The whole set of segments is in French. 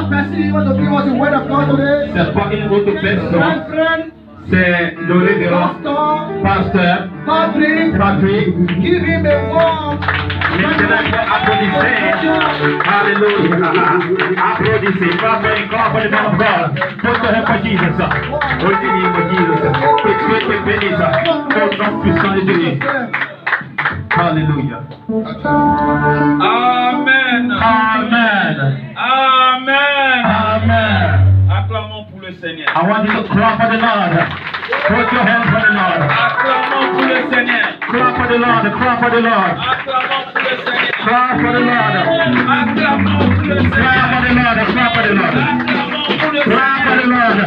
one person you want to give us the word of God today. C'est pas une autre personne. Friend, C'est le révérend pasteur Patrick. give him a warm. Applaudissez. Alléluia. Applaudissez. Pastor, clap for the man of God. Put your hand for Jesus. Put your hand for Jesus. Put your bénisse. Put ton puissant de Dieu. Alléluia. Amen. Amen. Amen. Amen. Acclamons pour le Seigneur. I want you to clap for the Lord. Put your hands for the Lord. Acclamons pour le Seigneur. Clap for the Lord. Clap for the Lord. Acclamons pour le Seigneur. Clap for the Lord. Acclamons pour le Clap Seigneur. for the Lord. Clap for the Lord. Acclamons pour le Clap for the Seigneur. Lord.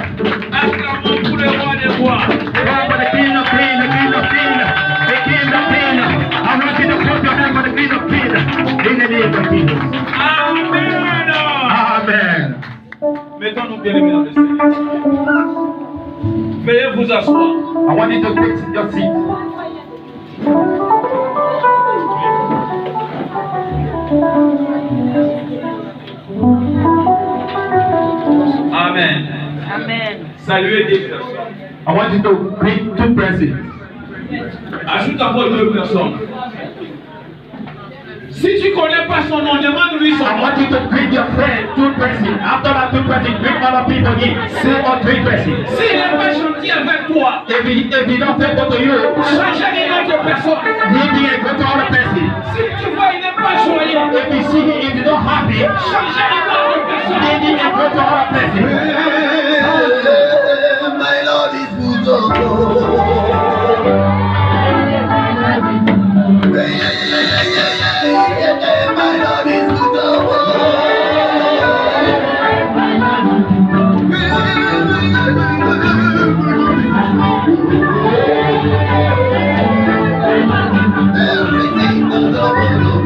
Acclamons pour le roi des rois. Clap for the King of Kings. The King of Kings. The King of Kings. I want you to put your hand for the King of Kings. In the name of Jesus. Amen. Amen. Mettons-nous bien aimés dans le Seigneur. Veuillez vous asseoir. I want you to take your seat. Amen. Amen. Saluez des personnes. I want you to greet two persons. Ajoute encore deux personnes. Si tu ne connais pas son nom, demande-lui son I nom. want you to greet your friend, two persons. After that two persons, greet other people again. Two or three persons. S'il n'est pas gentil avec toi, If he don't say go to you, change une autre personne. he can go to other person. Si tu vois, il n'est pas joyeux, If you see him, if you not happy, change une autre personne. then he can go to other person. My Lord is good. Oh, my Lord is good. Everything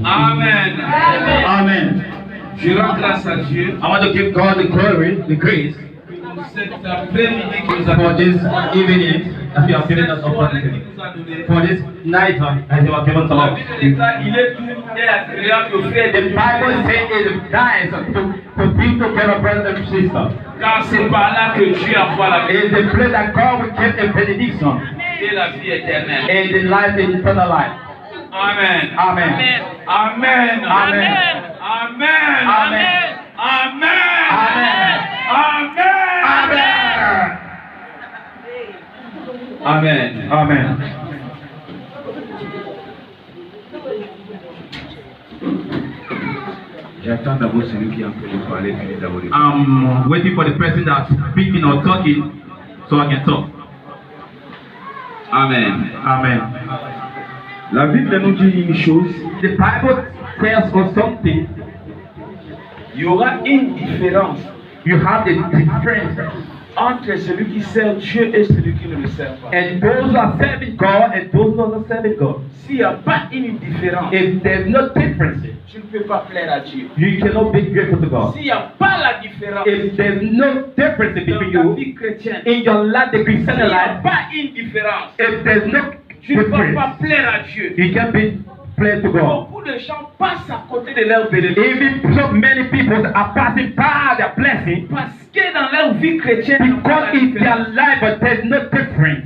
Amen. Amen. Je rends grâce à Dieu I want to give God the glory, the grace pour cet après-midi qu'il nous a for donné. this evening that you have given us Cette soirée opportunity. qu'il nous a donné. For this night that you have given to La us. Bible déclare, il est doux et agréable aux frères The de Bible says it's nice to be together, brother and sister. car c'est par là que Dieu envoie la vie It's the place that God will give a benediction et la vie éternelle. and the life, the eternal life. Amen. Amen. Amen. Amen. Amen. Amen. Amen. Amen. Amen. Amen. Amen. J'attends d'abord celui qui est en train de parler, puis d'abord. I'm waiting for the person that's speaking or talking so I can talk. Amen. Amen. La Bible nous dit une chose. The Bible tells us something. Il y aura une différence You have the difference. entre celui qui sert Dieu et celui qui ne le sert pas. And those who are serving God and those who are not serving God. S'il n'y a pas une différence, If there's no difference, tu ne peux pas plaire à Dieu. you cannot be grateful to God. S'il n'y a pas la différence If there's no difference dans between ta you vie chrétienne, in your life, the s'il Christian n'y a life, pas une différence, if there's no tu ne vas difference, pas plaire à Dieu. you can be plain to God. Beaucoup de gens passent à côté de leur bénédiction Even so many people are passing by their blessing parce que dans leur vie chrétienne, il n'y a pas because la in their différence. life, but there's no difference.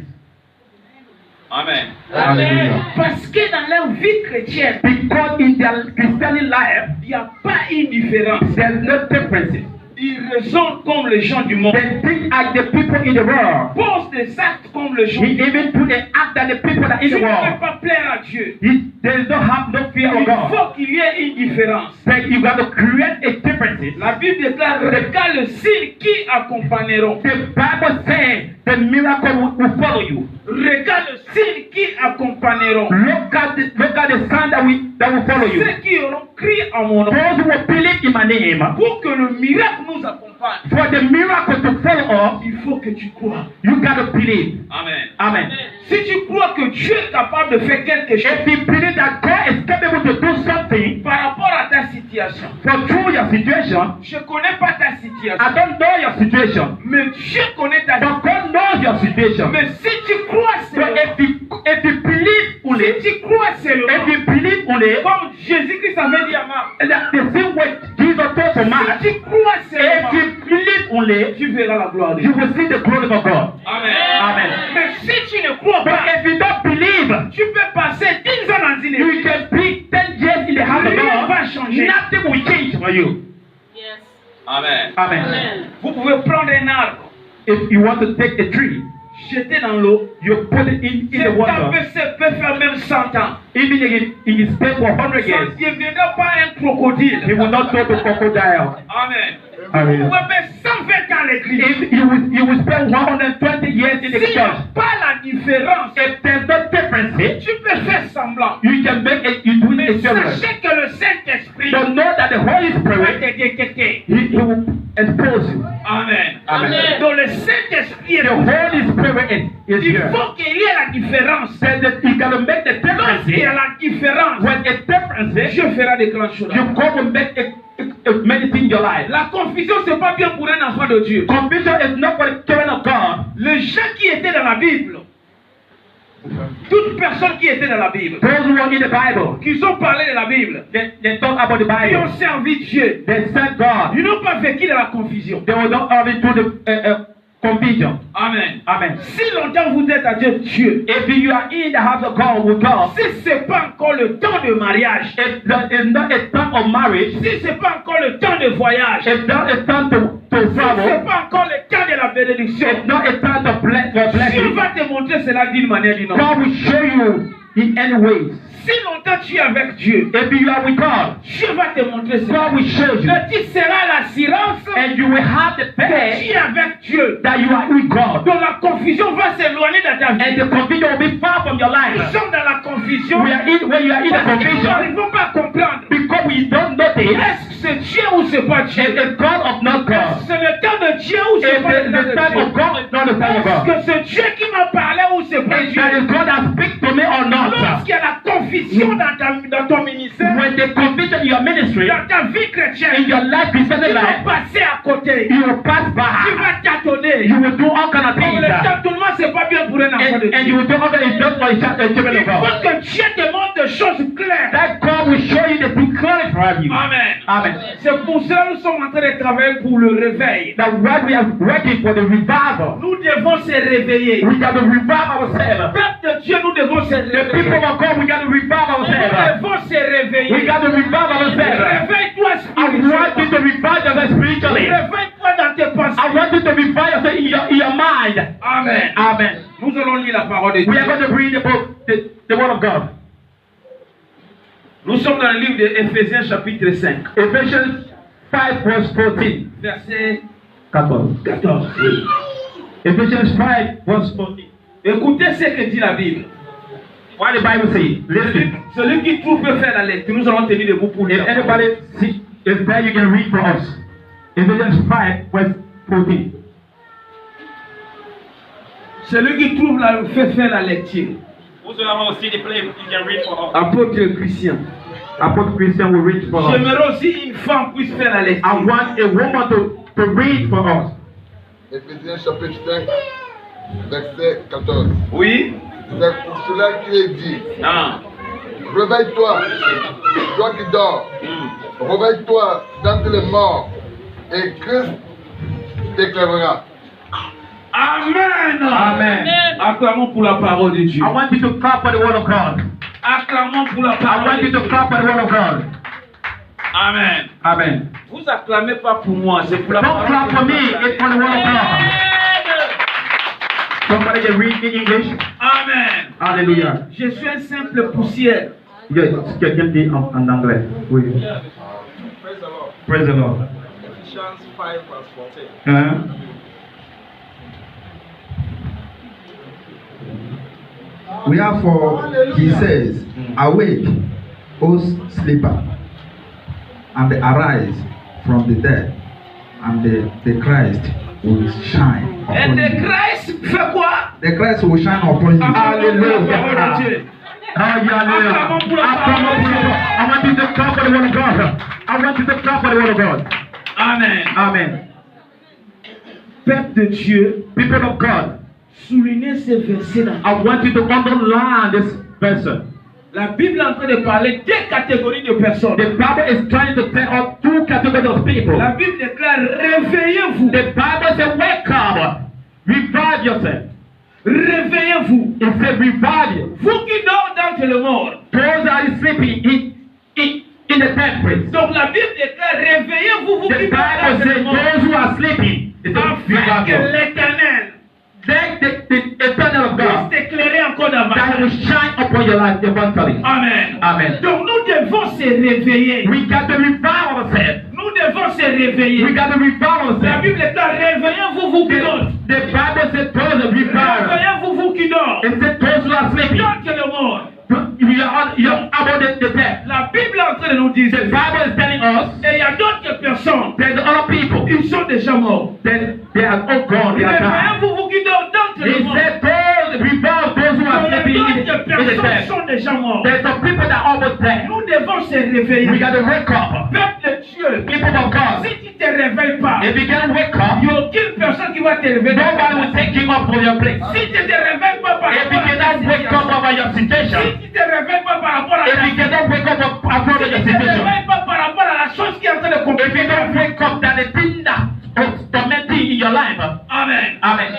Amen. Hallelujah. Parce que dans leur vie chrétienne, Because in their Christian life, il n'y a pas une différence. there's no differences. Ils raisonnent comme les gens du monde. They think like the people in the world. Posent des actes comme les gens He du monde. even put an act that the people that in Tu the ne peux world. pas plaire à Dieu. They don't have no fear of Il God. faut qu'il y ait une différence. But you got to create a difference. La Bible déclare, regarde le signe qui accompagneront. The Bible says the miracle will follow you. Regarde le signe qui accompagneront. Look at the sign that will follow you. Ceux qui auront crié en mon nom. Those who will believe in my name. Pour que le miracle nous accompagne. For the miracle to follow us, Il faut que tu crois. you gotta believe. Amen. Amen. Si tu crois que Dieu est capable de faire quelque chose If you believe that God is capable to do something par rapport à ta situation, for through your situation, je ne connais pas ta situation, I don't know your situation, mais Dieu connaît ta situation. but God knows your situation. Mais si tu crois So seulement, if you believe only, si tu crois seulement, if you believe only, comme Jésus-Christ avait dit à Marc, that the same way Jesus told to Mark, si tu crois if seulement, you believe only, tu verras la gloire de you Dieu. will see the glory of God. Amen. Amen. Mais si tu ne crois But pas, if you don't believe, tu peux passer 10 ans dans une you église. can be 10 years in the house of Rien va God. changer. Nothing will change for you. Yes. Amen. Amen. Vous pouvez prendre un arbre, If you want to take a tree, jeter dans l'eau. you put it in the Cet water. arbre peut faire même 100 ans. Even in his stay for 100 Ça years, ne deviendra pas un he crocodile. will not go to crocodile. Amen. Vous Amen. pouvez faire 120 ans à l'église. If you will spend 120 years in the S'il n'y a church, pas la différence, if there's no difference, tu peux faire semblant. you can make it, you do Mais it different. sachez que le Saint-Esprit So know that the Holy va Spirit, te détecter. he will expose you. Amen. Amen. Donc le Saint-Esprit est The là. Holy Spirit is Il here. faut qu'il y ait la différence. Says that you gotta make the difference. Lorsqu'il y a la différence, When a difference, Dieu fera des grandes choses. you go and make many things in your life. La confusion, c'est pas bien pour un enfant de Dieu. Conviction is not for the children of God. Les gens qui étaient dans la Bible, toute personne qui était dans la Bible, Those who are in the Bible, qui ont parlé de la Bible, they talk about the qui ont Bible. servi Dieu, They serve God. ils n'ont pas vécu dans la confusion. They will not have it through the confusion. Amen. Amen. Si longtemps vous êtes à Dieu, If you are in the house of God with God, si ce n'est pas encore le temps de mariage, if that is not a time of marriage, si ce n'est pas encore le temps de voyage, if that is time to si ce n'est travel, pas encore le temps de la bénédiction, it's not a time to bless your Dieu blessing. va te montrer cela d'une manière ou d'une autre. God will show you in any ways. Si longtemps tu es avec Dieu, If you are with God, Dieu va te montrer cela. God will show you. Et tu seras l'assurance And you will have the que tu faith es avec Dieu. that you are with God. Donc la confusion va s'éloigner dans ta vie. And the confusion will be far from your Nous life. sommes dans la confusion When you are in the parce que nous confusion, n'arrivons pas à comprendre. because we don't notice, Est-ce que c'est Dieu ou c'est pas Dieu? if it's God of not God, C'est le temps de Dieu ou c'est if pas le temps the time de of Dieu? God is not the time of Est-ce God, que c'est Dieu qui m'a parlé ou c'est pas if Dieu? that is God that speaks to me or not, Lorsqu'il y a la confusion dans ton ministère, when the confusion in your ministry, dans ta vie in chrétienne, your life, Christian tu vas life, passer à côté. you will pass Tu by. vas tâtonner. You will do all kind of Comme things. le tâtonnement, c'est pas bien pour un enfant de And you Dieu. will do all kind of things for the children Il of God. faut que Dieu te montre des choses claires. That God will show you the things clearly for you. Amen. Amen. C'est pour cela que nous sommes en train de travailler pour le réveil. That when we are working for the revival, Nous devons se réveiller. we got to revive ourselves. Peuple de Dieu, nous devons se The people réveiller. of God, we got to revive Nous ourselves. devons se We réveiller. got to revive ourselves. Réveille-toi I want you spirituellement. to revive yourself spiritually. Réveille-toi dans tes I pensées. want you to revive yourself in your mind. Amen. Amen. Nous allons lire la parole de We are Dieu. going to read the book, the word of God. Nous sommes dans le livre d'Éphésiens chapitre 5. Ephesians 5 verse 14. Verset 14. 14. Oui. Ephesians 5 verse 14. Écoutez ce que dit la Bible. What the Bible says. Listen. Celui qui trouve peut faire la lecture. Nous allons tenir debout pour If lire. anybody see, is there, you can read for us. Ephesians 5 verse 14. Celui qui trouve fait faire la lecture. Whosoever will see the play, you can read for us. Apôtre Christian. Apostle Christian will read for us. J'aimerais aussi une femme puisse faire la lecture. I want a woman to read for us. Éphésiens chapitre 5, verset 14. Oui. C'est pour cela qu'il est dit, Ah. réveille-toi, toi qui dors, réveille-toi d'entre les morts, et Christ t'éclairera. Amen. Amen. Acclamons pour la parole de Dieu. I want you to clap for the word of God. Acclamons pour la I parole want de you to Dieu. clap for the word of God. Amen. Amen. Vous acclamez pas pour moi, c'est pour la Don't clap for parole me, de Dieu. it's for the word of God. Somebody can read in English. Amen. Hallelujah. Je suis un simple poussière. Yes, quelqu'un dit en anglais. Oui. Praise the Lord. Praise the Lord. Ephesians 5 verse 14. Hein? Wherefore he says, Awake, O sleeper, and arise from the dead, and the Christ will shine upon Et le you. Christ fait quoi? The Christ will shine upon you. Hallelujah. Hallelujah. I want you to clap for the word of God. I want you to clap for the word of God. Amen. Amen. Peuple de Dieu, People of God, soulignez ces versets là. I want you to underline this verse. La Bible est en train de parler deux catégories de personnes. The Bible is trying to tell us two categories of people. La Bible déclare réveillez-vous. The Bible says, wake up, revive yourself. Réveillez-vous. It says, revive you. Vous qui dormez dans le monde. Those are sleeping in the dead place. Donc la Bible déclare réveillez-vous, vous The qui Bible dormez dans says, le monde. those who are sleeping, it says, Afin que revive you. l'Éternel Then the eternal of puisse God t'éclairer encore that will davantage. shine upon your life eventually. Amen. Amen. Donc nous devons se réveiller. We got to revive ourselves. Nous devons se réveiller. We got to revive La ourselves. Bible déclare réveillez-vous, vous qui dormez. The Bible says, those who revive. Réveillez-vous, vous qui dormez. It says, those who are sleeping. Dans le monde. You're about the dead. La Bible est en train de nous dire. The Bible is telling us Et il y a d'autres personnes. there's other people. Ils sont déjà morts. Then they are all gone. They are gone. Réveillez-vous, vous qui dormez dans le He monde. said, those revive those who are sleeping in D'autres the personnes dead. sont déjà morts. There's some people that are almost dead. Nous devons se We réveiller. got to wake up. Peuple de Dieu, People of God, si tu ne te réveilles pas, if you can't wake up, il n'y a aucune personne qui va te réveiller. nobody will take you up from your place. Si tu ne te réveilles pas par If you rapport à ta cannot wake up situation, over your situation, si tu ne te réveilles pas par rapport à if ta you cannot wake up about si your tu ne te situation, réveilles pas par rapport à la chose qui est en train de if you compliquer ta don't vie. wake up that the thing that is tormenting in your life, Amen. amen.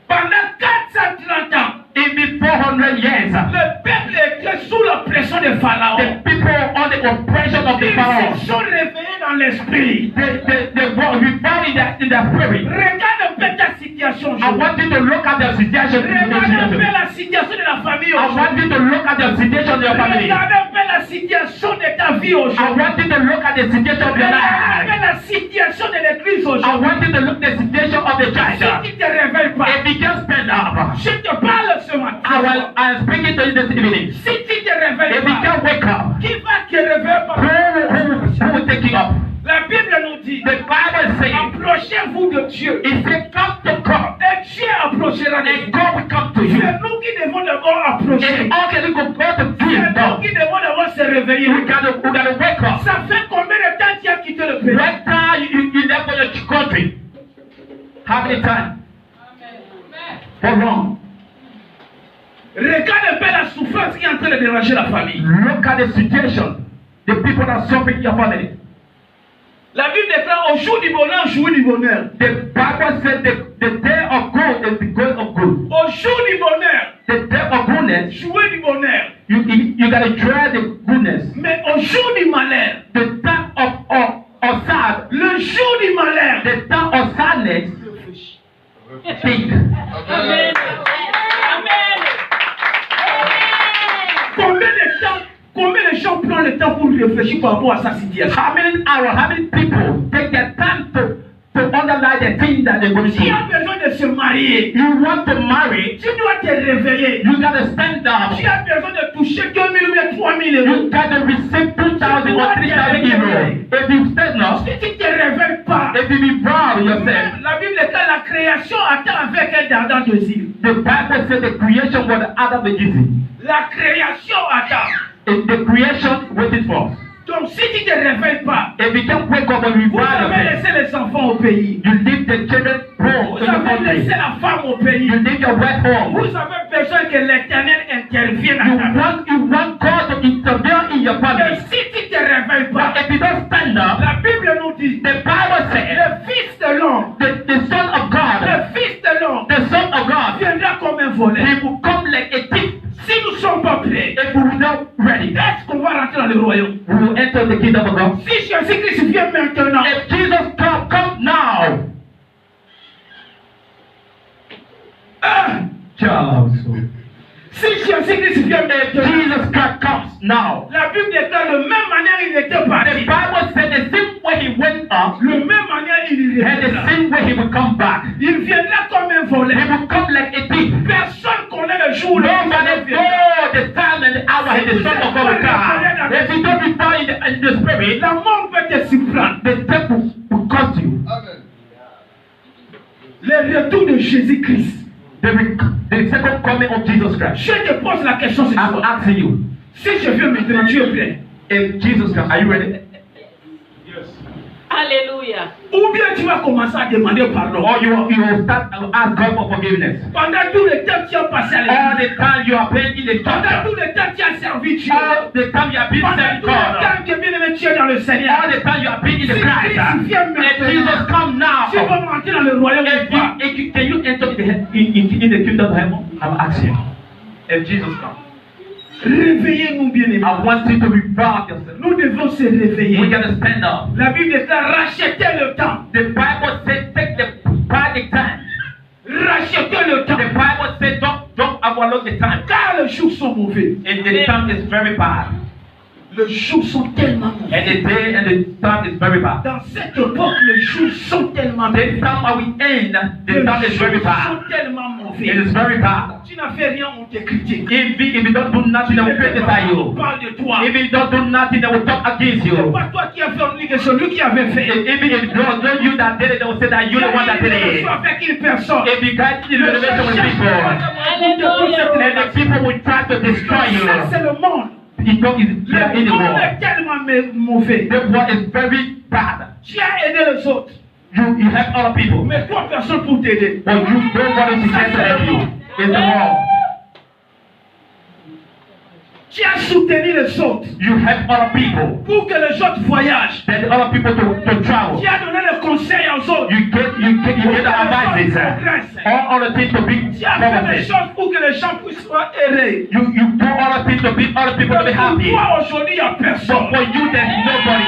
Pendant 430 ans, In the 400 years, le peuple était sous la pression de Pharaon. the people on the oppression of the Ils Pharaoh, se sont réveillés dans l'esprit. they were revived in their spirit. Regarde un peu ta situation. I want you to look at the situation. Regarde un peu I la situation de la famille want aujourd'hui. you to look at the situation of your family. Regarde un peu la situation de ta vie I aujourd'hui. want you to look at the situation of your Regarde un peu life. la situation de l'église I aujourd'hui. want you to look at the situation of the church. Si tu ne te réveilles pas, If you can stand up, je te parle ce matin. I'm speaking to you this evening. Si tu ne te réveilles If you pas, can wake up, qui va te réveiller who pas? will take you up? La Bible nous dit, The Bible says, approchez-vous de Dieu. it says, come to God, Et Dieu approchera de and vous. God will come to you. C'est nous qui devons d'abord approcher. And how can you go to C'est him nous now? qui devons d'abord se réveiller. We gotta wake up. Ça fait combien de temps tu as quitté le pays? Right now, you left for your country. How many times? For long. Regarde un peu la souffrance qui est en train de déranger la famille. Look at the situation. The people that suffer in your family. La Bible déclare au jour du bonheur, jouez du bonheur. The Bible said the day of good is the day of good. Au jour du bonheur, The day of goodness, jouez du bonheur. you gotta try the goodness. Mais au jour du malheur, The time of sad, le jour du malheur, the time of sadness, think. Amen. combien de gens prennent le temps pour réfléchir par rapport à sa situation? How many hours, how many people take their time to underline the thing that they're going Tu as through? besoin de se marier. You want to marry, Tu dois te réveiller. you gotta stand up. Tu as besoin de toucher 2 000 ou bien 3 000 euros. You gotta receive 2,000 or 3,000 euros. If you stand up, Si tu ne te réveilles pas, if you be proud of yourself, la Bible dit que la création attend avec un ardent désir. the Bible says the creation was out of the easy. La création attend. It's the creation waiting for. Donc si tu ne te réveilles pas, If you can't wake up and vous revive avez yourself, laissé les enfants au pays. you leave the children home Vous in the avez laissé country. la femme au pays. You leave your wife home. Vous avez besoin que l'Éternel intervienne dans ta vie. You want God to intervene in your Mais family. si tu ne te réveilles pas, But if you don't stand up, la Bible nous dit, the Bible says le Fils de l'homme, the Son of God, le Fils de l'homme the Son of God, viendra comme un voleur. he will come like a thief. Si nous ne sommes pas prêts, If we are not ready, est-ce qu'on va rentrer dans le royaume? we will enter the kingdom of God. Si Jésus-Christ vient maintenant, If Jesus come now, si Jésus-Christ vient maintenant, Jesus Christ comes now. la Bible déclare de même manière il était The parti. Bible said the same way he went up, De même manière il and the reviendra. same way he will come back. Il viendra comme un He voleur. will come like a thief. Personne connaît le jour où le Fils de Nobody l'homme viendra. and the Son of God will come. If you don't be found in the Spirit, la mort peut te surprendre. the death will cost you. Amen. Le retour de Jésus-Christ. The second coming of Jesus Christ. Je te pose la question ce I'm soir. asking you, Si je viens maintenant, tu es prêt? if Jesus comes, are you ready? Alléluia. Ou bien tu vas commencer à demander pardon. Or you will start to ask God for forgiveness. Pendant tout le temps tu as passé à All l'église. the time you are paying in the Pendant church. tout le temps tu as servi Dieu. All the time you have been Pendant serving tout le God. temps que bien aimé tu es dans le Seigneur. All the time you have been in the Si Christ. Christ vient And maintenant, Jesus come now. tu vas monter dans le royaume If ou pas? can you enter in the kingdom of heaven? I'm asking. If Jesus comes, Réveillez-nous bien aimés. I want you to revive yourself. Nous devons se We réveiller. gotta stand up. La Bible déclare racheter le temps. The Bible says take the time. Racheter le temps. The Bible says don't overlook the time. Car les jours sont mauvais. And the time is very bad. Les jours sont tellement mauvais. And the day and the time is very bad. Dans cette époque, les jours sont tellement The mauvais. time that we end, the Les time is very jours bad. sont tellement It mauvais. is very bad. Tu n'as fait rien, on te critique. If you don't do nothing, they will criticize On you. parle de toi. If you don't do nothing, they will talk against C'est you. pas toi qui as fait, on dit que c'est lui qui avait fait. Even if it was not you that did it, they will say that you're the one that did it. Avec une personne. If you guys did the relation with people, and the people will try to destroy you, Ça, c'est le monde. it is in the Le monde world. est tellement mauvais. The world is very bad. Tu as aidé les autres. You help other people, Mais toi, personne pour t'aider. but you nobody is there to help you. It's the world. Tu as soutenu les autres. You help other people, Pour que les autres voyagent. then other people to travel. Tu as donné les conseils aux autres. You get the advices, all other things to be Tu as fait des progressive. choses pour que les gens puissent être heureux. You do other things to be other people to be Pour happy. toi, aujourd'hui, il n'y a But personne. for you, there's nobody.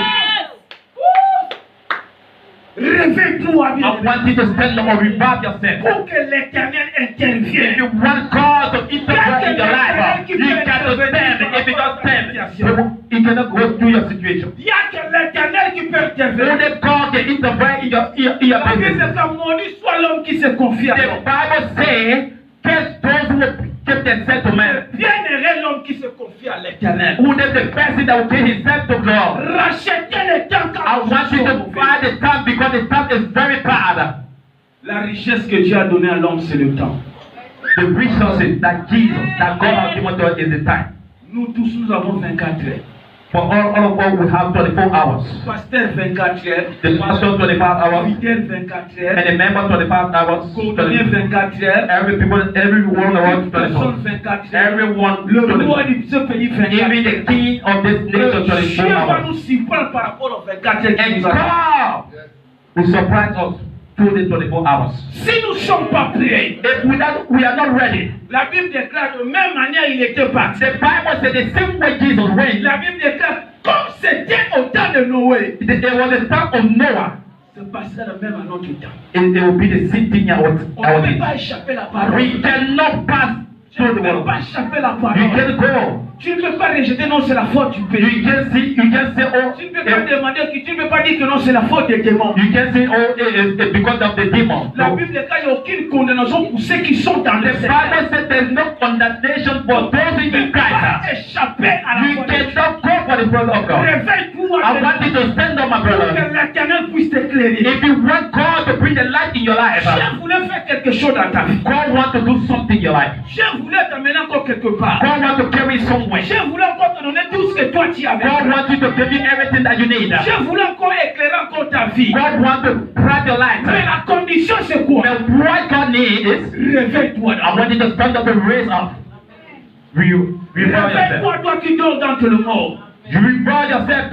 Réveille-toi, bien I want you to stand up and revive yourself. pour que l'Éternel If intervienne. you want God to intervene in your life, you got to stand. If you don't stand, you cannot go through your situation. Il n'y a que l'Éternel qui peut intervenir. Only God can intervene in your La Bible business. dit que maudit soit l'homme qui se confie à The l'homme. Bible says, curse those who keep themselves to man. Bienheureux l'homme qui se confie à l'Éternel. Who is the person that will give himself to God? Rachetez le temps I quand want you to buy the time because the time is very bad. La richesse que Dieu a donnée à l'homme, c'est le temps. The resources that Jesus, that God has given to us is the time. Nous tous, nous avons 24 heures. For all of us, we have 24 hours. Pasteur 24 heures. The pastor 25 hours, Fidèle 24 heures. and the member 25 hours. Coordonné 24 heures. Everyone around 24. Personne 24 heures. Everyone Le roi 24. de ce pays 24 Even the heures. king of this nation Dieu 24 va hours. nous surprendre par rapport aux 24 heures qui And nous attendent. God will surprise us through the 24 hours. Si nous ne sommes pas prêts, If we are not ready, la Bible déclare de même manière il était parti. the Bible says the same way Jesus went, La Bible déclare comme c'était au temps de Noé. there was a time of Noah. C'est passé même à notre temps. It will be the same thing On ne peut our pas échapper la parole. We cannot pass Tu ne through the peux world. pas échapper la You parole. can go. Tu ne peux pas rejeter non c'est la faute du pays. You can say, oh, Tu ne peux pas demander que tu ne peux pas dire que non c'est la faute des démons. you can say, oh, it's because of the demon. La No. Bible déclare qu'il n'y a aucune condamnation pour ceux qui sont dans The le Seigneur. Bible says there's no condemnation for those Tu in ne peux pas Christ. échapper à la You faute de Dieu. cannot go for the brother of God. Réveille-toi I want you to stand up, my pour que brother. l'Éternel puisse t'éclairer. If you want God to bring the light in your life, Dieu voulait faire quelque chose dans ta vie. God wants to do something in your life. Dieu voulait t'amener encore quelque part. God wants to carry you somewhere. Dieu voulait encore te donner tout ce que toi tu avais. God wants you to give you everything that you need. Dieu voulait encore éclairer encore ta vie. God wants to bright your light. Mais la condition c'est quoi? But what God needs is, Réveille-toi. I want you to stand up and raise up. Revive yourself. Réveille-toi toi qui dors dans le mort. You revive yourself.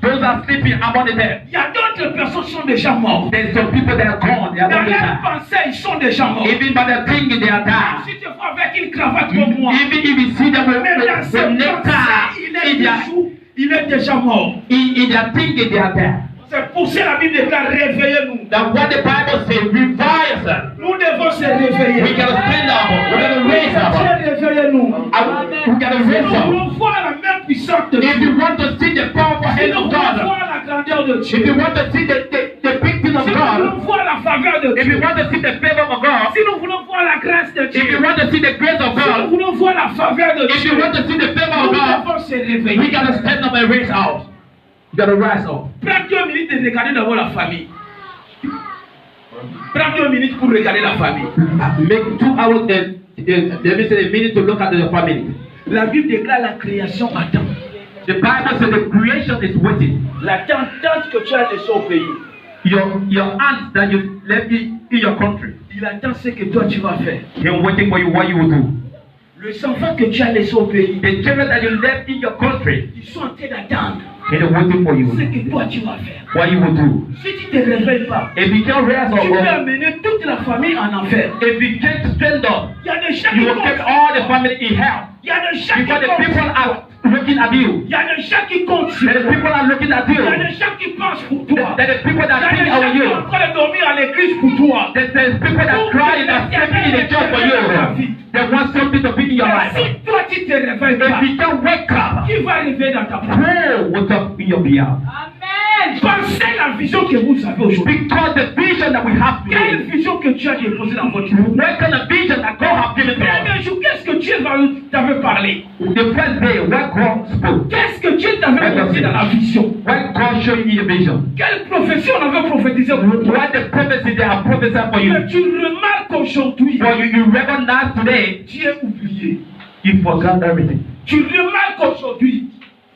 Those are sleeping among the dead. Il y a d'autres personnes qui sont déjà mortes. There's some people that are gone. They are Dans not leurs there. pensées, ils sont déjà morts. Even by the thinking they are down. Si tu vois avec une cravate comme moi, Even if you see them with mais dans ses necktie pensées, il est déjà mort. in their thinking they are there. C'est pour ça que la Bible déclare réveillez-nous. That what the Bible says, revive yourself. Nous devons se réveiller. We gotta stand up. We gotta raise up. Réveillez-nous. We gotta Si raise nous up. voulons voir la main puissante de If Dieu, you want to see the powerful si hand nous of voulons God, voir la grandeur de if you Dieu, want to see the big thing blessing of Si nous voulons God, voir la faveur de if you Dieu, want to see the favor of God, si nous voulons voir la grâce de if you Dieu, want to see the grace of si nous God, voulons voir la faveur de if you Dieu, want to see the favor nous of God, devons se we réveiller. gotta stand up and raise out. You gotta rise up. Prends 2 minutes de regarder d'abord la famille. Prends 2 minutes pour regarder la famille. Make 2 hours then let me say a minute to look at the family. La Bible déclare la création attend. The Bible says the creation is waiting. La tentante que tu as laissée au pays, Your aunt that you left in your country, il attend ce que toi tu vas faire. they're waiting for you what you will do. Les enfants que tu as laissés au pays, The children that you left in your country, ils sont en train d'attendre they're waiting for you ce que toi tu vas faire. what you will do. Si tu ne te réveilles pas, If you can't rise tu peux up, amener toute la famille en enfer. if you can't stand up, Il y a des gens you qui will get comptent. all the family in hell. Il y a des gens qui Because the people comptent. are looking at you. Il y a des gens qui comptent sur That the toi. people are looking at Il y a you. des gens qui pensent pour toi. That the people Il y that a des think gens about qui you. sont en train de dormir à l'église pour toi. That there's people that cry and are sleeping in the church for you. They want something to be in your Mais life. si toi tu te réveilles pas, If you can't wake up, qui va arriver dans ta place? pray what's up in your behalf. Pensez la vision que vous avez aujourd'hui. Because the vision that we have Quelle today, vision que tu as déposée dans votre vie? what kind of vision that God has given to us? Premier jour, qu'est-ce que Dieu t'avait parlé? The first day, what God spoke, Qu'est-ce que Dieu t'avait montré dans la vision? what God showed you in the vision, Quelle prophétie on avait prophétisé pour toi? what the prophecy they have prophesied for you. Mais tu remarques aujourd'hui, For you recognize today, tu es oublié. you forgot everything. Tu remarques aujourd'hui,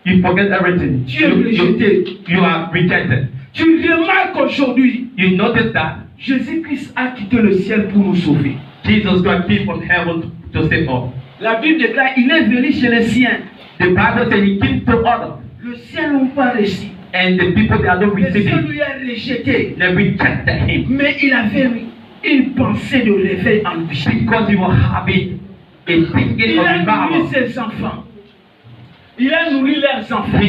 You forget everything. tu es rejeté. You are rejected. Tu remarques aujourd'hui, You notice that Jésus-Christ a quitté le ciel pour nous sauver. Jesus Christ came from heaven to save us. La Bible déclare, il est venu chez les siens. The Bible says he came to others, Le ciel n'ont pas réussi. and the people that don't Le receive ciel him, lui a rejeté. they rejected him Mais il avait une pensée de réveil en lui. because he was having a thinking Il of a nourri revival. ses enfants. Il a nourri leurs enfants.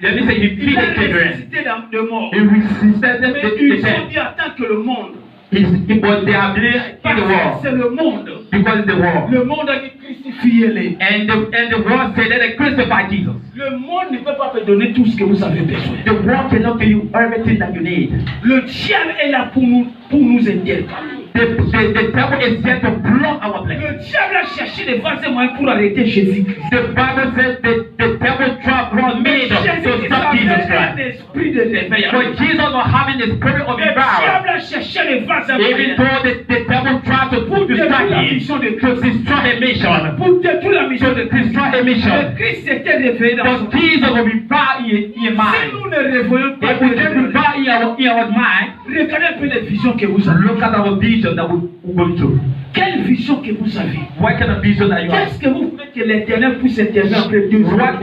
Let me say, he Il a feeded children. ressuscité de mort. He resisted Mais the ils ont death. dit attends que le monde. But they are believing in Parce the que world c'est le monde. because it's the world. Le monde a dit crucifiez-les. And the world said that they crucified Jesus. Le monde ne peut pas te donner tout ce que vous avez besoin. The world cannot give you everything that you need. Le diable est là pour nous aider. The devil is here to block our blessing. Le diable a cherché des vases et moyens pour arrêter Jésus-Christ. The Bible says that the devil tried to meet us to Jésus-Christ stop Jesus avait un Christ. esprit de réveil. But Jesus was having the spirit of Le revival. diable a cherché les vases et Even moyens though the devil tried to pour détruire distract la him, mission de to Christ. destroy the mission, Pour détruire la mission de to Christ. destroy the mission. Le Christ s'était réveillé dans son But Jesus will revive in your Si mind. nous ne réveillons pas, If we can revive in our mind, regardez un peu les visions que vous avez. look at our vision that we're going through. Quelle vision que vous avez? What kind of vision that you have? Qu'est-ce que vous voulez que l'Éternel puisse intervenir après 2 ans? What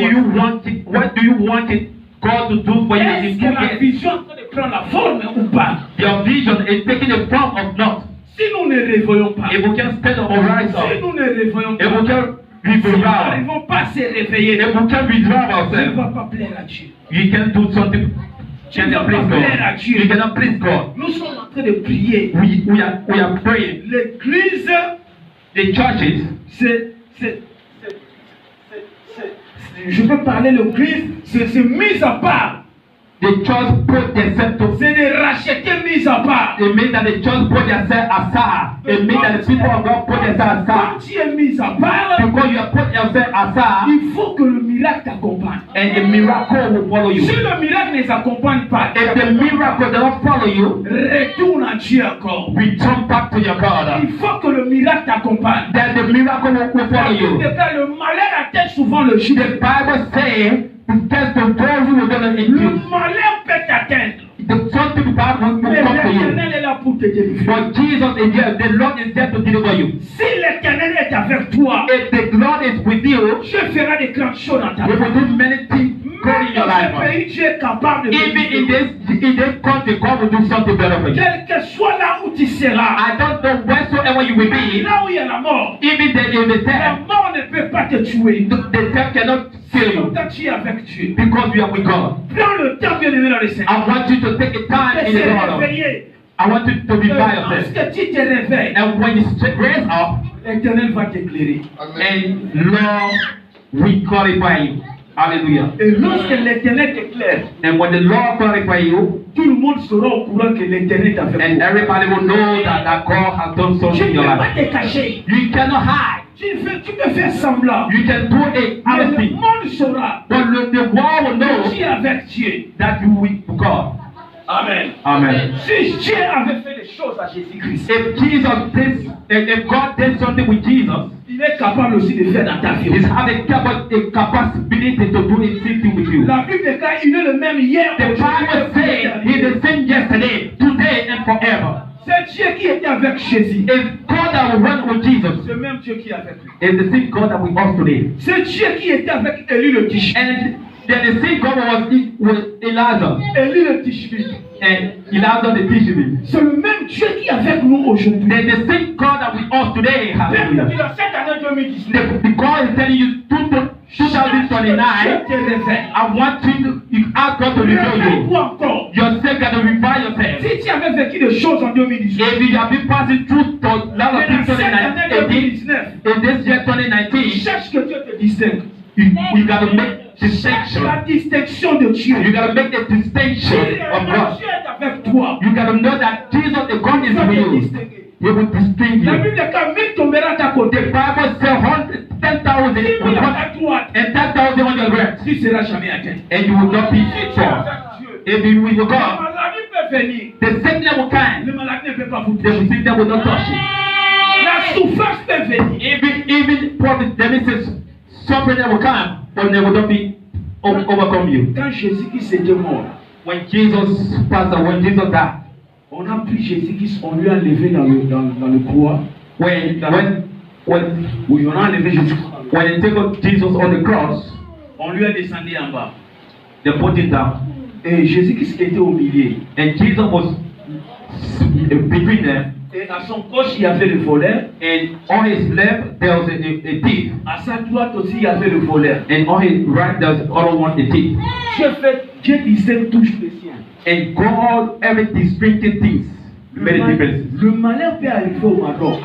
do you want God to do for you in Est-ce 2 que la years? vision est en train de prendre la forme ou pas? Your vision is taking the form of not. Si nous ne réveillons pas, If we can stand up or rise si up, nous ne réveillons if we pas, can si nous revive, n'arrivons pas à se réveiller, if we can revive ça ne ourselves, va pas plaire à Dieu. you can do something. Tu Can ne vas please pas plaire à God? Dieu. You cannot please God. Nous sommes en train de prier. We are praying. L'église, The churches, je peux parler l'église, c'est mise à part. the church put themselves to. C'est de racheter mise à part. It means that the church put themselves aside. It means that the people of God put themselves Quand aside. tu es mise à part, Because you have put yourself aside, il faut que le miracle t'accompagne. and the miracle will follow you. Si le miracle ne s'accompagne pas, If the miracle does not follow you, retourne à Dieu encore. return back to your God. Il faut que le miracle t'accompagne. Then the miracle will follow you. Le malheur atteint souvent le juif. The Bible says, test of those who are going to Le include. malheur peut t'atteindre. Some people will come Mais to you. l'Éternel est là pour te délivrer. But Jesus is there. The Lord is there to deliver you. Si l'Éternel est avec toi, If the Lord is with you, Dieu fera des grandes choses dans ta He vie. will do many things good in your Dans ce life. pays, Dieu est capable de Even in délivrer. this country, God will do something better for you. Quel que soit là où tu seras, I don't know wheresoever you will be, là où il y a la mort, even that in the la death, mort ne peut pas te tuer. the death cannot kill you Longtemps tu es avec Dieu. because you are with God. Prends le temps, bien aimé, dans le Seigneur. I want you to take a time De in the se Lord. réveiller. I want you to revive yourself. Lorsque tu te réveilles, And when you raise up, l'Éternel va t'éclairer. Amen. and Lord, we qualify you. Hallelujah. Et lorsque l'Éternel t'éclaire, And when the Lord clarify you, tout le monde sera au courant que l'Éternel t'a fait. and everybody will know that God has done Tu something in ne your peux pas life. te cacher. You cannot hide. Tu peux faire semblant. You can do it Mais le honestly. monde saura But the world will que know tu es avec Dieu. that you with God. Amen. Amen. Si Dieu avait fait des choses à Jésus-Christ, If God did something with Jesus, il est capable aussi de faire dans ta vie. He's have a capacity to do the same thing with you. La Bible déclare il est le même hier, The Bible says He's the same yesterday, today, and forever. C'est Dieu qui était avec Jésus. It's God that will run with Jesus. C'est même Dieu qui est avec lui. It's the same God that we are today. C'est Dieu qui était avec Élie le Tishbite. And then the same God was Elijah. Élie le Tishbite. And Elijah the Tishbite. C'est le même Dieu qui est avec nous aujourd'hui. Then the same God that we are today. Hallelujah. Depuis cette année 2019, The God is telling you 2029, I want you ask God to reveal you. encore. Yourself got to revive yourself. Si tu avais vécu des choses en 2018, If you have been passing through a lot of things in this year 2019, cherche que Dieu te distingue. you got to make Cherche la distinction. distinction de Dieu. You got to make the distinction of God. Dieu est avec toi. You got to know that Jesus, the God, is Il va with te you. distinguer. He will distinguish La you. Bible déclare 1000 tomberont à ta côté. The Bible says 10,000 10 000 will à come ta droite. and 10,000 on your left, Tu ne seras jamais atteint. and you will not be Si tu es fall. avec Dieu, If you with la God, maladie peut venir. the sickness will come. Le maladie ne peut pas vous The toucher. sickness will not touch you. La souffrance peut venir. Even prophet Genesis, suffering will come, but they will not be overcome you. Quand Jésus-Christ était mort, When Jesus passed away, when Jesus died, on a pris Jésus-Christ, on lui a enlevé dans le croix. when Oui, on a enlevé Jésus-Christ. when they took Jesus on the cross, On lui a descendu en bas. they put him down, Et Jésus-Christ était au milieu. and Jesus was between them, Et à son gauche, il y avait le voleur. and on his left there was a thief, À sa droite aussi, il y avait le voleur. and on his right there was the other one, a thief. Dieu distingue tous les siens. And God, every distinctive things, many differences. Le malheur peut arriver au Maroc.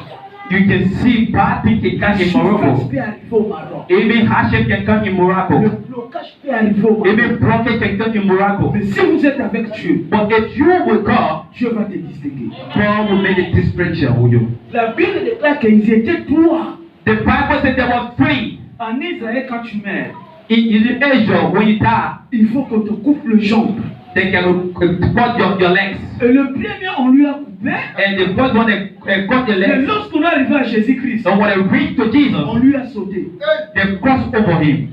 You can see bad things can La come in souffrance Morocco. peut arriver au Maroc. Even hardship can come in Le Morocco. blocage peut arriver au Maroc. Even blockage can come in Morocco. Mais si vous êtes avec Dieu, But if you will God, Dieu va te distinguer. God will make a distinction with you. La Bible déclare qu'ils étaient trois. The Bible said there was three. En Israël, quand tu meurs, In Asia, when you die, il faut qu'on te coupe le jambe. they can cut your legs. Et le premier, on lui a coupé. And the first one, they cut the Mais legs. lorsqu'on est arrivé à Jésus-Christ, So when they reached to Jesus, on lui a sauté. they crossed over him.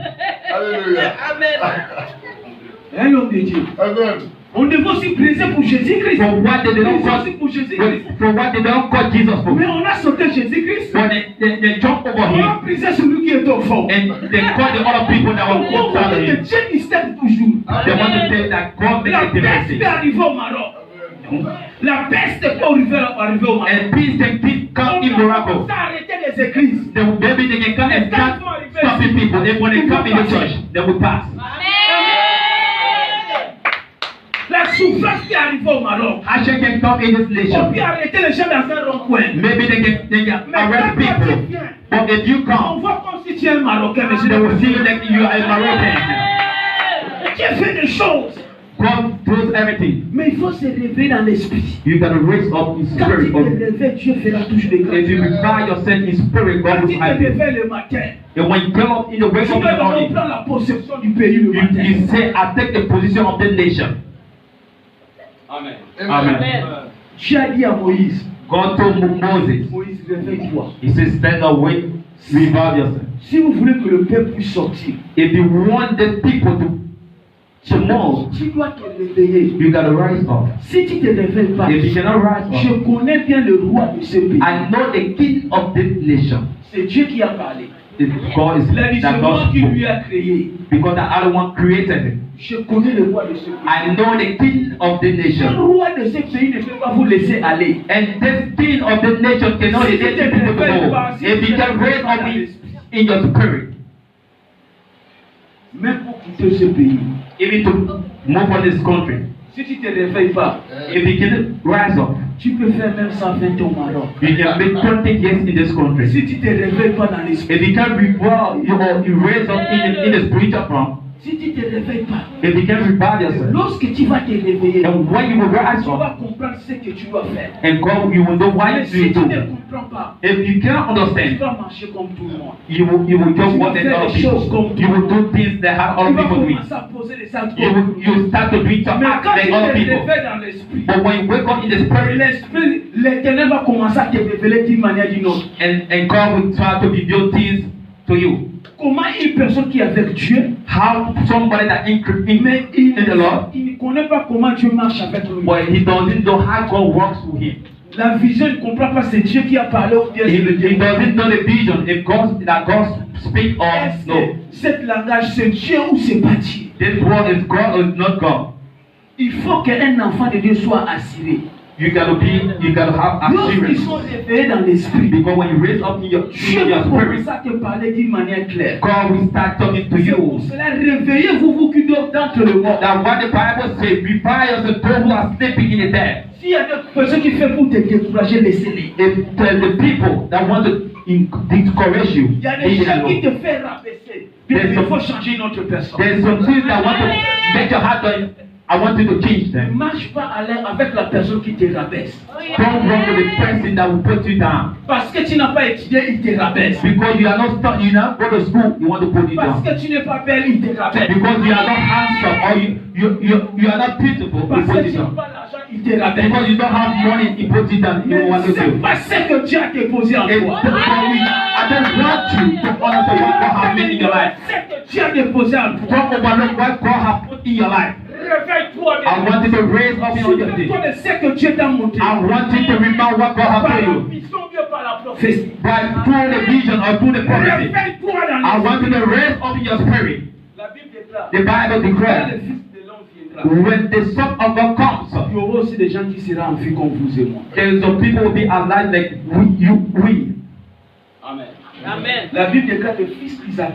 Alléluia. Un homme de Dieu. Amen. On devait aussi priser pour Jésus-Christ. For what they don't Priser aussi cut, pour Jésus-Christ. for what they don't cut Jesus for. Mais on a sauté Jésus-Christ. When they jump over On a him, prisé celui qui est au fond. and they cut the other people that were On outside veut of que him. Dieu distingue toujours. They want to say that God La makes a peste peut difference. arriver au Maroc. La peste peut arriver au Maroc. And peace can keep come in On Morocco. va arrêter les églises. Maybe they can come and start stopping people. And when they come in the church, they will pass. La souffrance peut arriver au Maroc. Hardship can come in this On nation. peut arrêter les gens dans un rond-point. Maybe they can Mais arrest quand toi tu people. viens, But if you on come, voit comme si tu es un Marocain, mais they will see you like you are a Moroccan. Dieu fait des choses. God does everything. Mais il faut se réveiller dans l'esprit. You gotta raise up in Quand tu spirit. te réveilles, Dieu fera toujours des grandes If you choses. revive yourself in spirit, Quand God tu will te help you. réveilles le matin, And when you get up in the wake tu up in the dois morning, prendre la possession du pays le you matin. say, I take the position of the nation. Amen. Amen. Dieu a dit à Moïse, God told Moses, Moïse, réveille-toi. He says, stand awake, revive yourself. Si vous voulez que le peuple puisse sortir, If you want the people to move, tu dois te réveiller. you gotta rise up. Si tu ne te réveilles pas, If you cannot rise je up, connais bien le roi de ce pays. I know the king of this nation. C'est Dieu qui a parlé. God is Il a dit, c'est that moi qui lui God a créé. because the other one created him. Je connais le roi de ce pays. I know the king of the Le nation. roi de ce pays ne peut pas vous laisser aller. And this king of the nation cannot let people go. If you can raise up in your spirit, Même pour quitter ce pays, even to move on this country, si tu ne te réveilles pas, if you can rise up, tu peux faire même 120 au Maroc. you can make 20 years in this country. Si tu ne te réveilles pas dans l'esprit, If you can revolve, you raise up in the spiritual form, Si tu ne te réveilles pas, if you can rebel yourself, lorsque tu vas te réveiller, and when you will rise tu up, vas comprendre ce que tu dois faire. and God, you will know why Mais you si tu ne do. comprends pas, If you cannot tu understand, vas marcher comme tout le monde. you will just want that other people. You will do things that have Tu other vas people doing. commencer à poser des actes You comme will start to do some Mais acts quand tu like te other people. réveilles dans l'esprit, But when you wake up in the spirit, l'Éternel va commencer à te révéler d'une manière ou d'une autre. and God will try to reveal things to you. Comment une personne qui est avec Dieu, How somebody that mais il in the Lord, ne connaît pas comment Dieu marche avec lui. but he doesn't know how God works with him. La vision, il ne comprend pas c'est Dieu qui a parlé ou bien c'est le He diable. doesn't know the vision if God speak or Est-ce no. que cet langage c'est Dieu ou c'est pas Dieu? This word is God or not God. Il faut qu'un enfant de Dieu soit assuré. You gotta have Lorsqu'ils assurance. sont réveillés dans l'esprit, Because when you raise up in your Dieu va spirit, commencer à te parler d'une manière claire. God will start talking to C'est pour you. cela, réveillez-vous, vous qui dormez d'entre le mort. That what the Bible says, prepare yourself those who are sleeping in the dead. S'il y a des personnes qui font pour te décourager, laissez-les. If the people that want to discourage you, Il y a des leave them gens qui te alone. font rabaisser. Mais il faut changer une autre personne. There's some things that want to make your heart going. I want you to change Ne them. marche pas avec la personne qui te rabaisse. Don't run with the person that will put you down. Parce que tu n'as pas étudié, il te rabaisse. Because you are not you not go to school, you want to put you Parce down. que tu n'es pas belle, il te rabaisse. Because you are not handsome or you are not beautiful, he Parce put que you tu n'as down. pas l'argent, il te rabaisse. Because you don't have money, he put you down. You Mais want to c'est do. pas ce que Dieu a déposé en It's toi. I don't want you to understand what God has made in your life. C'est que Dieu a déposé en toi. Don't overlook what God has put in your life. Réveille-toi. I want you to raise up in your day. Souviens-toi de ce que Dieu t'a montré. I want you to remember what God has Par told la you. vision, Dieu par la prophétie. By through the vision or through the prophecy. Réveille-toi dans I les want you to raise up in your spirit. La Bible déclare. The Bible Quand le declares, Fils de l'homme viendra, when the Son of God comes, il y aura aussi des gens qui seront en vie comme vous et moi. there's some people will be alive like we. Amen. Amen. La Bible déclare le fils d'Isaac.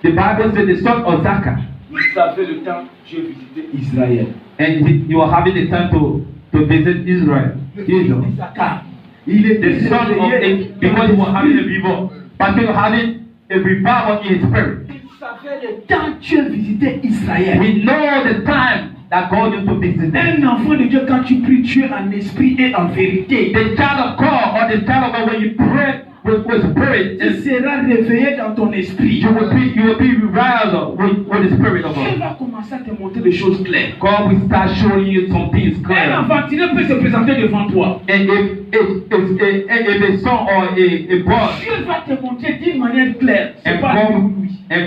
The Bible says the son of Zachar, Il savait le temps Dieu visitait Israël. and you are having the time to visit Israel. Le fils Israel. d'Isaac. Il était The son of because you were having a revival, but you were having a revival in his spirit. Il savait le temps Dieu visitait Israël. We know the time that God used to visit them. Un enfant de Dieu, quand tu pries Dieu en esprit et en vérité, The child of God or the child of God, when you pray with spirit, tu seras réveillé dans ton esprit. you will be reviled with the spirit of Dieu God. va commencer à te montrer des choses claires. God will start showing you some things Un clear. enfant, tu ne peux se présenter devant toi. And if a son or a boy, Dieu va te montrer d'une manière claire. C'est and pas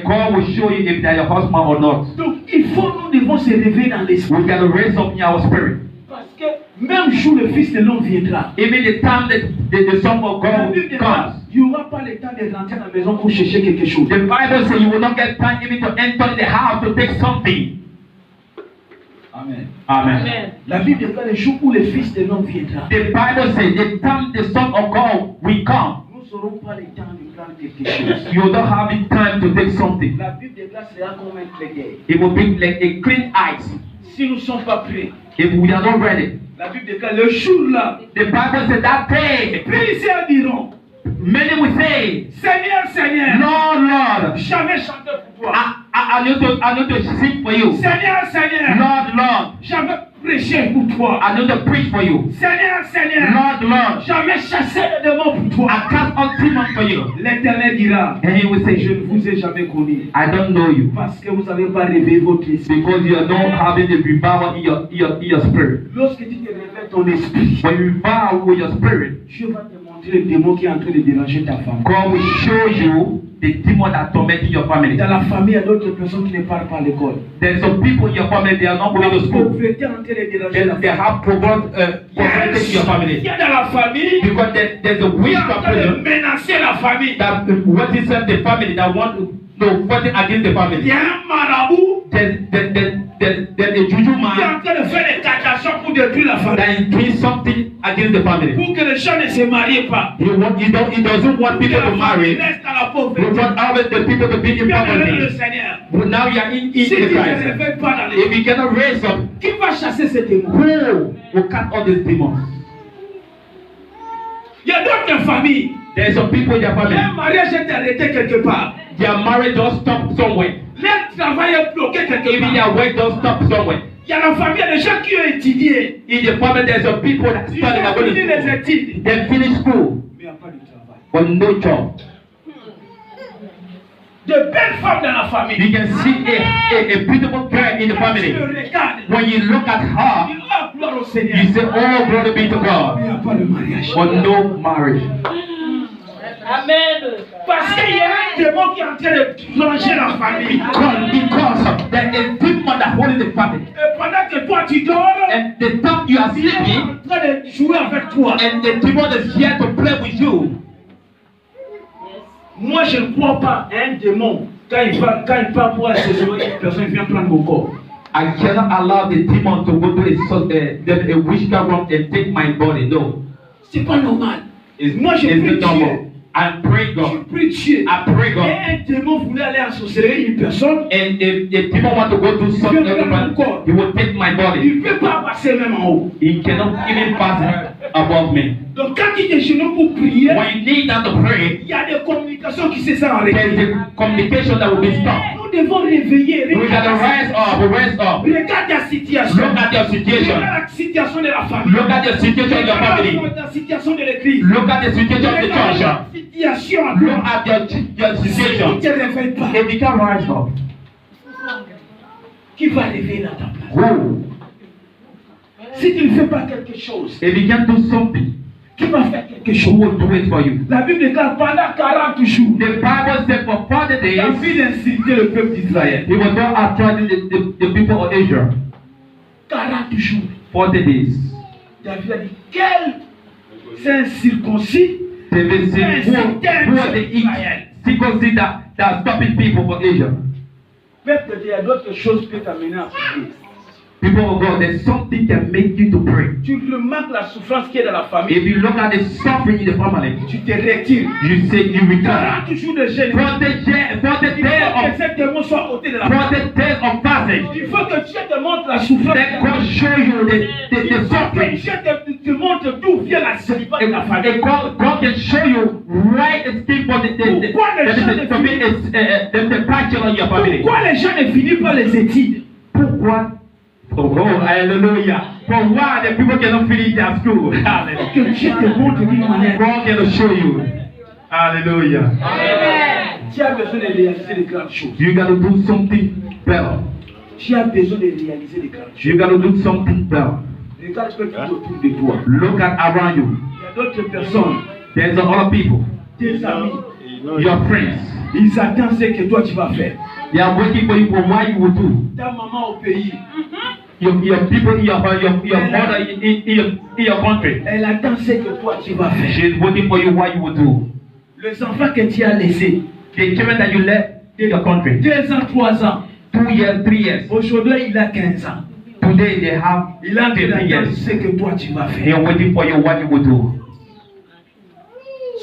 God will show you if they are your husband or not. Donc, nous devons se réveiller dans l'esprit. We gotta raise up in our spirit. Parce que même jour, le Fils de l'homme viendra. Even the time that the son of La God Bible dit, comes. il n'y aura pas le temps de rentrer à la maison pour chercher quelque chose. The Bible says you will not get time even to enter in the house to take something. Amen. Amen. La Bible déclare le jour où le Fils de l'homme viendra. The Bible says the time the son of God will come, Nous n'aurons pas le temps de prendre quelque chose. you don't have the time to take something. La Bible déclare cela comme un clin d'œil. It will be like a clean ice. Si nous ne sommes pas prêts, If we are not ready. la Bible déclare le jour là, The Bible says that day, les Israéliens diront, many will say, Seigneur, Seigneur, Lord, Lord, j'avais chanté pour toi. I need to sing for you. Seigneur, Seigneur, Lord, Lord, j'avais prêché pour toi. I need to preach for you. Seigneur, Seigneur, Lord, Lord, j'avais chassé les démons pour toi. I cast out demons for you. L'Éternel dira, And he will je say, ne vous ai jamais connu. I don't know you. Parce que vous n'avez pas réveillé votre esprit. Because you are not having the revival in your spirit. Lorsque tu te réveilles ton esprit, When you revive with your spirit, Dieu va te montrer le démon qui est en train de déranger ta femme. God will show you the demon that tormenting your family. Dans la famille, il y a d'autres personnes qui ne partent pas à l'école. There's some people in your family, they are not going to La school. pauvreté est en train de déranger la They famille. have prevented your Il family. y a dans la famille Because there's a qui est witchcraft en train de prison menacer la famille. that what is the family that want to fight against the Il y family. a un marabout There's a juju qui est man en train de faire des tentations pour détruire la famille. that is doing something against the family. Pour que les gens ne se marient pas. He doesn't want Que people la to famille marry. reste dans la He pauvreté. wants always the people to be in Bienvenue le poverty. Seigneur. But now you are in Si tu the ne te Christ. réveilles pas dans les... If you cannot raise up, Qui va chasser ces démons? who will cut all these demons? Il y a d'autres familles. There are some people in their family. Un mariage est arrêté quelque part. Their marriage just stopped somewhere. Leur travail est bloqué quelque Even part. their work don't stop somewhere. Il y a la famille, il y a des gens qui ont étudié. In the family, there's some people that Ils study ont fini les school. études. They finish school, Mais il n'y a pas de travail. but no job. De belles femmes dans la famille. You can see a beautiful girl in the Quand tu family. le regardes, When you look at tu her, dis, oh, gloire au Seigneur. you say, oh, glory be to Mais il God. n'y a pas de mariage. But no marriage. Amen. Parce qu'il y a un démon qui est en train de plonger la famille. Because there is demon that hold the family. Et pendant que toi tu dors, And the time you are il est sleeping, en train de jouer avec toi. and the demon is here to play with you. Moi, je ne crois pas à un démon. Quand il part pour assaisonner une personne, il vient prendre mon corps. I cannot allow the demon to go to a witchcraft room and take my body. No. C'est pas normal. It's, Moi, je it's prie not Dieu. normal. I pray Je God. prie Dieu. I pray Et God. un démon voulait aller assaisonner une personne. And if the demon want to go to some everyone, he will take my body. Il ne peut pas passer même en haut. He cannot even pass above me. Donc quand il déjeune pour prier, When you need that to pray, il y a des communications qui se sont there's arrêtées. a communication that will be stopped. Nous devons réveiller. We gotta rise up, rise up. Regarde ta situation. Look at your situation. Regarde la situation de la famille. Look at the situation in your family. Regarde la situation de l'église. Look at the situation of the Regarde church. la situation en Look toi. at your Si tu ne situation. te réveilles pas, If you can rise up, qui va réveiller dans ta place? who? Si tu ne fais pas quelque chose, If you can do something, qui va faire quelque who chose? will do it for you? La Bible déclare pendant 40 jours, The Bible said for 40 days, David insultait le peuple d'Israël. he was not attracting the people of Israel. 40 jours. 40 days. David a dit, quel incirconcis, David said, who are the circumcision that stopping people from Asia? peut-être qu'il y a d'autres choses qui peuvent t'amener à prier. People of God, there's something can make you to pray. Tu remarques la souffrance qui est dans la famille, If you look at the suffering in the family, tu te retires. you say you return. 40 jours de jeûne. 40 days Il faut que of ces démons soient ôtés de la famille. 40 days of fasting. Il faut que Dieu te montre la souffrance. Let God show you the Il faut que suffering. Dieu te montre d'où vient la célibat de la famille. And God can show you right thing for the passion of your family. Pourquoi les gens ne finissent pas les études? Pourquoi? Oh, hallelujah. For why the people cannot finish their school? Hallelujah. Que Dieu te montre d'une manière. God can show you. Hallelujah. Tu as besoin de réaliser des grandes choses. You got to do something better. Tu as besoin de réaliser des grandes choses. You got to do something better. Regarde ce que tu as autour de toi. Look at around you. Il y a d'autres personnes, There's other people, tes amis, your friends. ils attendent ce que toi tu vas faire. They are waiting for you for what you will do. Ta maman au pays, Your people in your mother in your country. elle attend ce que toi tu vas faire. She's waiting for you what you will do. Les enfants que tu as laissés, The children that you left in your country. 2 ans, 3 ans, 2 years, 3 years. aujourd'hui il a 15 ans. Today they have Il a 50 attend years. ce que toi tu vas They faire. are waiting for you what you will do.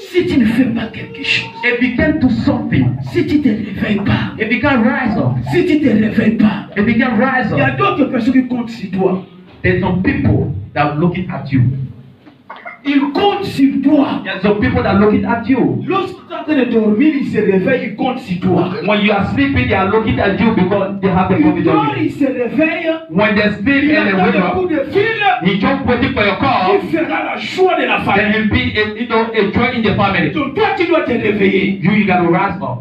Si tu ne fais pas quelque chose, If you can do something, si tu ne te réveilles pas, if you can rise up, si tu ne te réveilles pas, if you can rise il y a up, d'autres personnes qui comptent sur toi. there's some people that are looking at you. Ils comptent sur toi. There's some people that are looking at you. Lorsque tu es en train de dormir, ils se réveillent, ils comptent sur toi. When you are sleeping, they are looking at you because they have the Ils promise on dorment, you. ils se réveillent, When they sleep il and they attend wake le up, coup de fil, he just waiting for your call. il fera la joie de la Then famille. he'll be a joy in the family. Donc toi, tu dois te réveiller. You gotta rise up.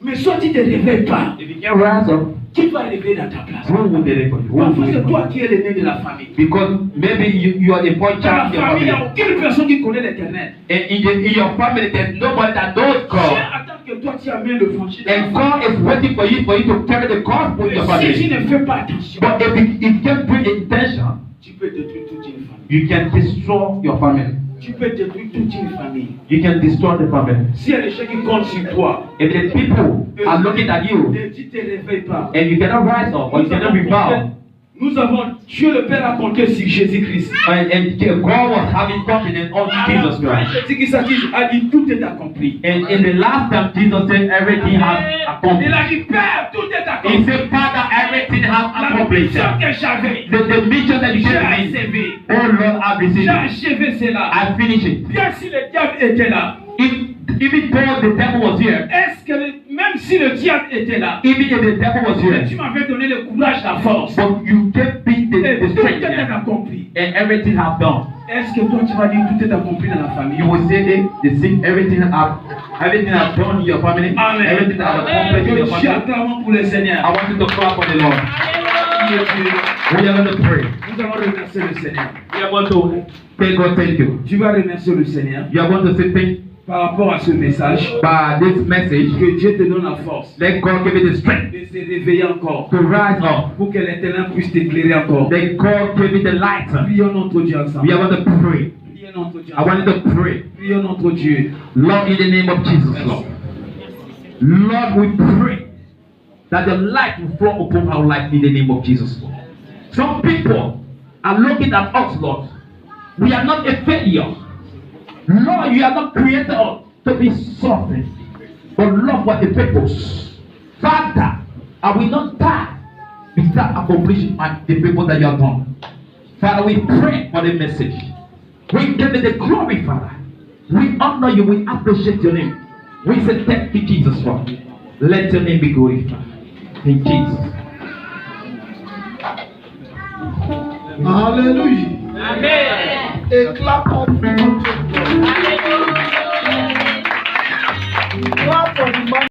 Mais soit tu ne te réveilles pas, If you can rise up, qui va réveiller dans ta place? who will deliver you? Who will Parfois, c'est deliver toi you? qui es l'aîné de la famille. Because maybe you are the first Dans la child in your famille, il n'y a family. aucune personne qui connaît l'éternel. And in your family, there's nobody that knows Dieu God. attend que toi, tu amènes le franchi. And God is waiting for you to carry the gospel in your Si tu family. ne fais pas attention, But if you can bring intention, tu peux détruire toute une famille. you can destroy your family. Tu peux détruire toute une famille. You can destroy the family. Si y a des gens qui comptent sur toi, If the people are looking at you et tu ne te réveilles pas, and you cannot rise up or you cannot rebel, nous avons, Dieu le Père a compté sur Jésus-Christ. and God was having confidence on Jesus Christ. Jésus-Christ a dit tout est accompli. And in the last time, Jesus said everything has Il accomplished. a dit Père, tout est He accompli. said, Father, everything has La accomplished. mission que j'avais, The mission that you j'ai gave me, achevé. oh Lord, I've received J'ai it. achevé cela. I finished it. Bien si le diable était là, If even though the devil was here, est-ce que même Même si le diable était là, even if the devil was tu here, m'avais donné le courage, la force. but you gave me Et the tout strength est and accompli. everything I've done. Est-ce que toi tu vas dire tout est accompli dans la famille? You will say the same everything I've done in your family, Amen. everything I've accomplished in your Je suis family. acclamant pour le Seigneur. I want you to clap for the Lord. We are going to pray. Nous allons remercier le Seigneur. We are going to tell God thank you. Tu vas remercier le Seigneur You are going to say thank par rapport à ce message. by this message. Que Dieu te donne la force Let God give you the strength de se réveiller encore. to rise up. Pour que l'Éternel puisse t'éclairer encore. Let God give you the light. Prions notre Dieu ensemble. We are going to pray. Prions notre Dieu I want ensemble. you to pray. Prions notre Dieu. Lord, in the name of Jesus, Lord. Lord, we pray that the light will flow upon our life in the name of Jesus, Lord. Some people are looking at us, Lord. We are not a failure. Lord, you have not created us to be suffering, but Lord, what the purpose. Father, I will not die without accomplishing the people that you have done. Father, we pray for the message. We give you the glory, Father. We honor you. We appreciate your name. We say thank you, Jesus, Lord. Let your name be glorified. In Jesus. Alléluia. Amen. Éclate pour notre Dieu. Alléluia. Clap for the man.